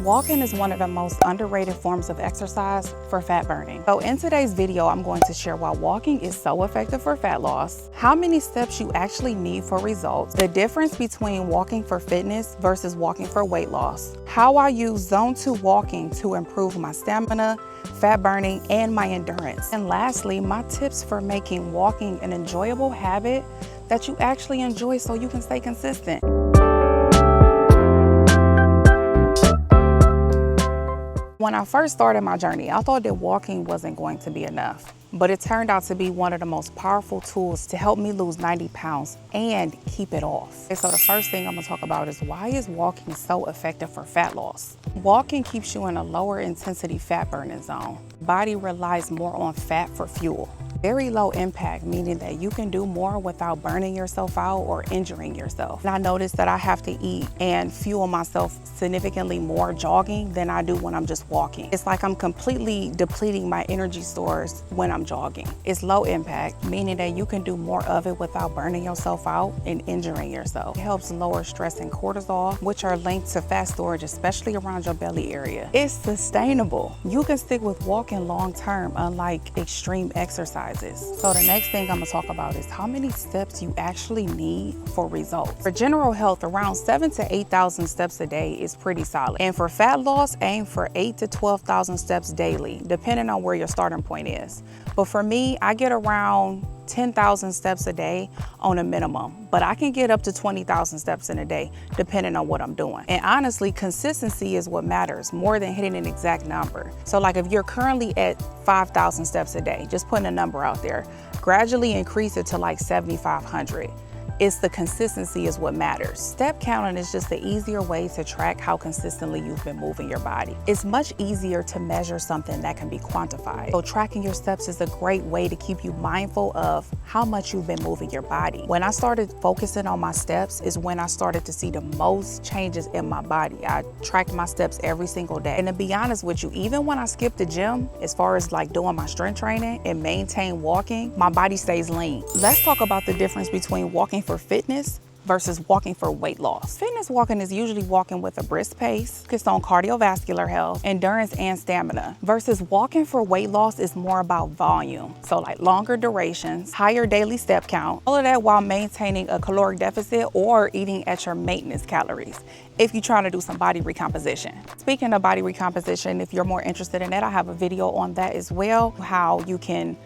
Walking is one of the most underrated forms of exercise for fat burning. So in today's video, I'm going to share why walking is so effective for fat loss, how many steps you actually need for results, the difference between walking for fitness versus walking for weight loss, how I use Zone 2 walking to improve my stamina, fat burning, and my endurance. And lastly, my tips for making walking an enjoyable habit that you actually enjoy so you can stay consistent. When I first started my journey, I thought that walking wasn't going to be enough, but it turned out to be one of the most powerful tools to help me lose 90 pounds and keep it off. Okay, so the first thing I'm gonna talk about is why is walking so effective for fat loss? Walking keeps you in a lower intensity fat burning zone. Body relies more on fat for fuel. Very low impact, meaning that you can do more without burning yourself out or injuring yourself. And I noticed that I have to eat and fuel myself significantly more jogging than I do when I'm just walking. It's like I'm completely depleting my energy stores when I'm jogging. It's low impact, meaning that you can do more of it without burning yourself out and injuring yourself. It helps lower stress and cortisol, which are linked to fat storage, especially around your belly area. It's sustainable. You can stick with walking long term, unlike extreme exercise. So the next thing I'm gonna talk about is how many steps you actually need for results. For general health, around 7,000 to 8,000 steps a day is pretty solid. And for fat loss, aim for 8,000 to 12,000 steps daily, depending on where your starting point is. But for me, I get around 10,000 steps a day on a minimum, but I can get up to 20,000 steps in a day depending on what I'm doing. And honestly, consistency is what matters more than hitting an exact number. So like if you're currently at 5,000 steps a day, just putting a number out there, gradually increase it to like 7,500. It's the consistency is what matters. Step counting is just the easier way to track how consistently you've been moving your body. It's much easier to measure something that can be quantified. So tracking your steps is a great way to keep you mindful of how much you've been moving your body. When I started focusing on my steps is when I started to see the most changes in my body. I tracked my steps every single day. And to be honest with you, even when I skip the gym, as far as like doing my strength training and maintain walking, my body stays lean. Let's talk about the difference between walking for fitness versus walking for weight loss. Fitness walking is usually walking with a brisk pace, focused on cardiovascular health, endurance, and stamina, versus walking for weight loss is more about volume. So like longer durations, higher daily step count, all of that while maintaining a caloric deficit or eating at your maintenance calories if you're trying to do some body recomposition. Speaking of body recomposition, if you're more interested in that, I have a video on that as well, how you can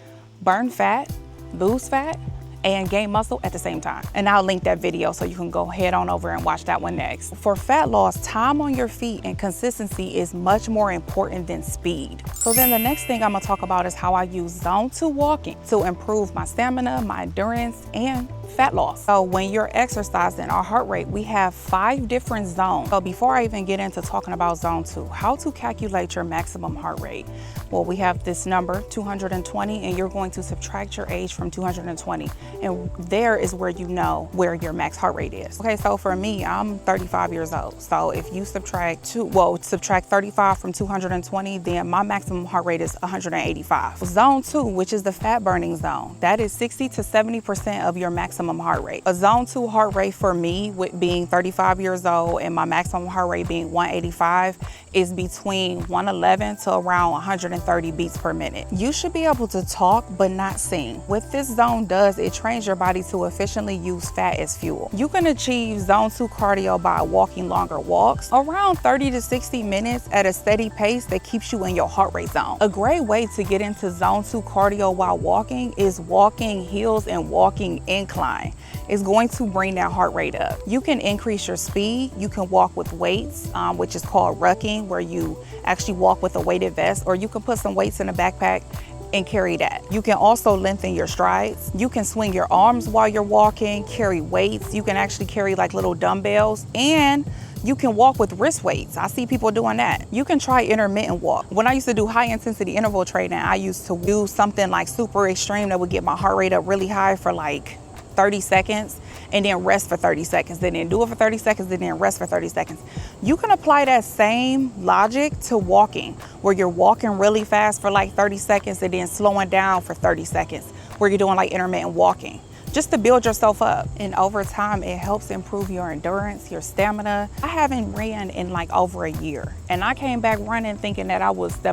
burn fat, lose fat, and gain muscle at the same time. And I'll link that video so you can go head on over and watch that one next. For fat loss, time on your feet and consistency is much more important than speed. So then the next thing I'm gonna talk about is how I use Zone 2 walking to improve my stamina, my endurance, and fat loss. So when you're exercising, our heart rate, we have 5 different zones. So before I even get into talking about Zone 2, how to calculate your maximum heart rate? Well, we have this number, 220, and you're going to subtract your age from 220. And there is where you know where your max heart rate is. Okay, so for me, I'm 35 years old. So if you subtract 35 from 220, then my maximum heart rate is 185. Zone 2, which is the fat burning zone, that is 60 to 70% of your maximum heart rate. A Zone 2 heart rate for me, with being 35 years old and my maximum heart rate being 185, is between 111 to around 130 beats per minute. You should be able to talk but not sing. What this zone does, it trains your body to efficiently use fat as fuel. You can achieve Zone 2 cardio by walking longer walks, around 30 to 60 minutes at a steady pace that keeps you in your heart rate zone. A great way to get into Zone 2 cardio while walking is walking hills and walking incline. It's going to bring that heart rate up. You can increase your speed. You can walk with weights, which is called rucking, where you actually walk with a weighted vest, or you can put some weights in a backpack and carry that. You can also lengthen your strides. You can swing your arms while you're walking, carry weights. You can actually carry like little dumbbells, and you can walk with wrist weights. I see people doing that. You can try intermittent walk. When I used to do high intensity interval training, I used to do something like super extreme that would get my heart rate up really high for like 30 seconds and then rest for 30 seconds, then do it for 30 seconds, and then rest for 30 seconds. You can apply that same logic to walking, where you're walking really fast for like 30 seconds and then slowing down for 30 seconds, where you're doing like intermittent walking. just to build yourself up. And over time, it helps improve your endurance, your stamina. I haven't ran in like over a year, and I came back running thinking that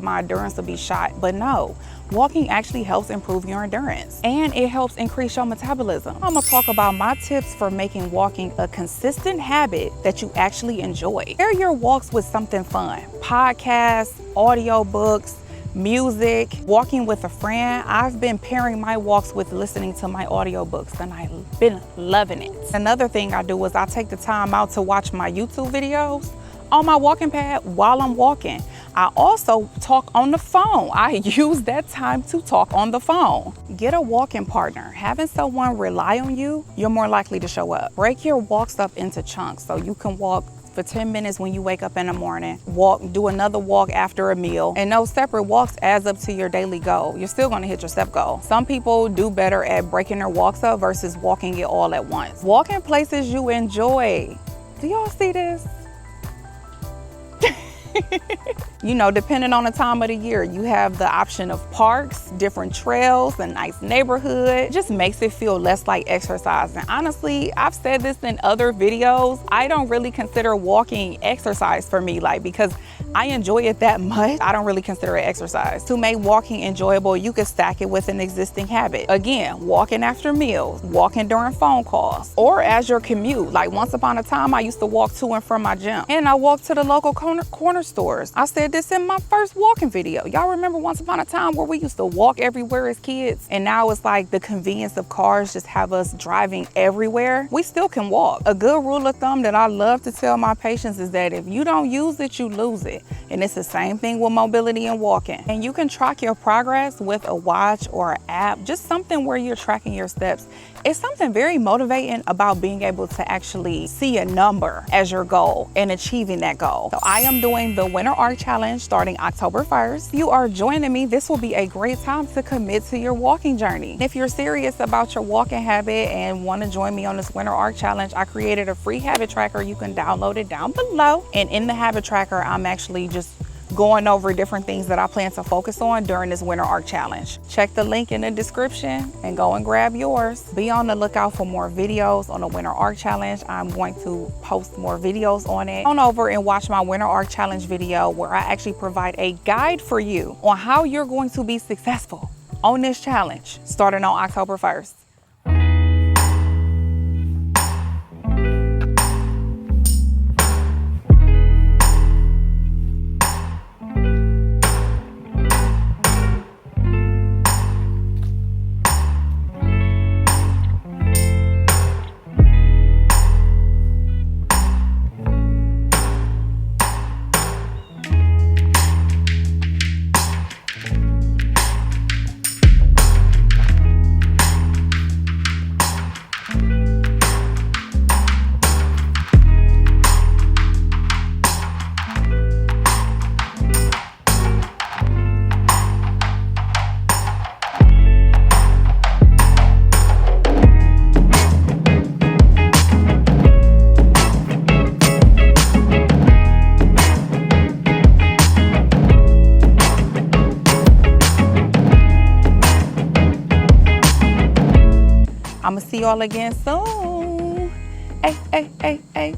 my endurance would be shot, but no. Walking actually helps improve your endurance, and it helps increase your metabolism. I'm gonna talk about my tips for making walking a consistent habit that you actually enjoy. Pair your walks with something fun. Podcasts, audiobooks, music, walking with a friend. I've been pairing my walks with listening to my audiobooks, and I've been loving it. Another thing I do is I take the time out to watch my YouTube videos on my walking pad while I'm walking. I also talk on the phone. I use that time to talk on the phone. Get a walking partner. Having someone rely on you, you're more likely to show up. Break your walks up into chunks so you can walk for 10 minutes when you wake up in the morning, do another walk after a meal, and those separate walks adds up to your daily goal. You're still gonna hit your step goal. Some people do better at breaking their walks up versus walking it all at once. Walking places you enjoy. Do y'all see this? You know, depending on the time of the year, you have the option of parks, different trails, a nice neighborhood. It just makes it feel less like exercise. And honestly, I've said this in other videos, I don't really consider walking exercise for me, because I enjoy it that much. I don't really consider it exercise. To make walking enjoyable, you can stack it with an existing habit. Again, walking after meals, walking during phone calls, or as your commute. Like once upon a time, I used to walk to and from my gym, and I walked to the local corner stores. I said this in my first walking video. Y'all remember once upon a time where we used to walk everywhere as kids? And now it's like the convenience of cars just have us driving everywhere. We still can walk. A good rule of thumb that I love to tell my patients is that if you don't use it, you lose it. And it's the same thing with mobility and walking. And you can track your progress with a watch or an app, just something where you're tracking your steps. It's something very motivating about being able to actually see a number as your goal and achieving that goal. So I am doing the Winter Arc Challenge starting October 1st. If you are joining me, this will be a great time to commit to your walking journey. If you're serious about your walking habit and want to join me on this Winter Arc Challenge, I created a free habit tracker. You can download it down below. And in the habit tracker, I'm actually just going over different things that I plan to focus on during this Winter Arc Challenge. Check the link in the description and go and grab yours. Be on the lookout for more videos on the Winter Arc Challenge. I'm going to post more videos on it. Go on over and watch my Winter Arc Challenge video where I actually provide a guide for you on how you're going to be successful on this challenge starting on October 1st. I'm gonna see y'all again soon. Hey, hey, hey, hey.